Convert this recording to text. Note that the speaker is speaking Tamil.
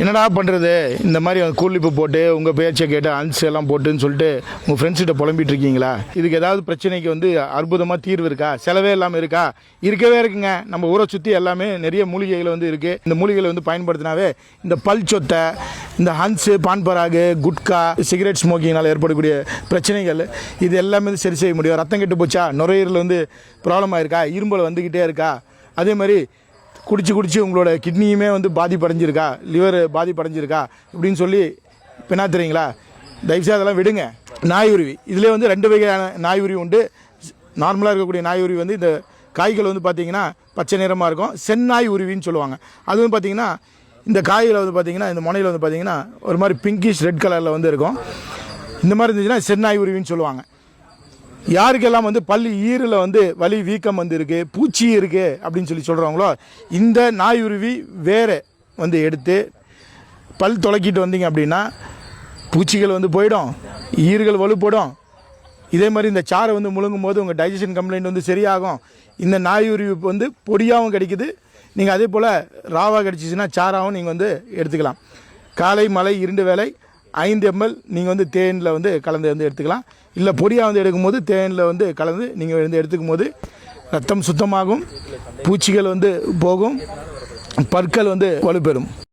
என்னடா பண்ணுறது இந்த மாதிரி கூலிப்பு போட்டு உங்கள் பேச்சை கேட்டு அன்ஸ் எல்லாம் போட்டுன்னு சொல்லிட்டு உங்கள் ஃப்ரெண்ட்ஸ்கிட்ட புலம்பிட்டு இருக்கீங்களா? இதுக்கு ஏதாவது பிரச்சனைக்கு அற்புதமாக தீர்வு இருக்கா? செலவே இல்லாமல் இருக்கா? இருக்கவே இருக்குங்க. நம்ம ஊரை சுற்றி எல்லாமே நிறைய மூலிகைகள் இருக்குது. இந்த மூலிகைகளை பயன்படுத்தினாவே இந்த பல் சொத்தை, இந்த ஹன்ஸு, பான்பராகு, குட்கா, சிகரெட் ஸ்மோக்கிங்னால் ஏற்படக்கூடிய பிரச்சனைகள் இது எல்லாமே சரி செய்ய முடியும். ரத்தம் கெட்டு போச்சா, நுரையீரல் ப்ராப்ளம் ஆயிருக்கா, இரும்பல் வந்துக்கிட்டே இருக்கா, அதே மாதிரி குடிச்சு உங்களோட கிட்னியுமே பாதிப்படைஞ்சிருக்கா, லிவர் பாதிப்படைஞ்சிருக்கா இப்படின்னு சொல்லி என்ன தெரியுங்களா? தயவுசெய்து அதெல்லாம் விடுங்க. நாய் உருவி இதிலே 2 வகையான நாய் உருவி உண்டு. நார்மலாக இருக்கக்கூடிய நாய் உருவி இந்த காய்கள் பார்த்தீங்கன்னா பச்சை நிறமாக இருக்கும். செந்நாய் உருவின்னு சொல்லுவாங்க. அதுவும் பார்த்தீங்கன்னா இந்த காய்கள் பார்த்தீங்கன்னா இந்த முனையில் பார்த்தீங்கன்னா ஒரு மாதிரி பிங்கிஷ் ரெட் கலரில் இருக்கும். இந்த மாதிரி இருந்துச்சுன்னா செந்நாய் உருவின்னு சொல்லுவாங்க. யாருக்கெல்லாம் பல் ஈரில் வலி வீக்கம் இருக்குது, பூச்சி இருக்குது அப்படின்னு சொல்கிறவங்களோ இந்த நாயுருவி வேறு எடுத்து பல் துளக்கிட்டு வந்தீங்க அப்படின்னா பூச்சிகள் போயிடும், ஈறுகள் வலுப்படும். இதே மாதிரி இந்த சாரை முழுங்கும் போது உங்கள் டைஜஷன் கம்ப்ளைண்ட் சரியாகும். இந்த நாயுருவி பொடியாகவும் கிடைக்குது. நீங்கள் அதே போல் ராவாக கிடச்சிச்சின்னா சாராகவும் நீங்கள் எடுத்துக்கலாம். காலை மலை 2 வேளை 5 ml நீங்கள் தேனில் கலந்து எடுத்துக்கலாம். இல்லை பொடியாக எடுக்கும்போது தேனில் கலந்து நீங்கள் எடுத்துக்கும் போது ரத்தம் சுத்தமாகும், பூச்சிகள் போகும், பற்கள் வலுப்பெறும்.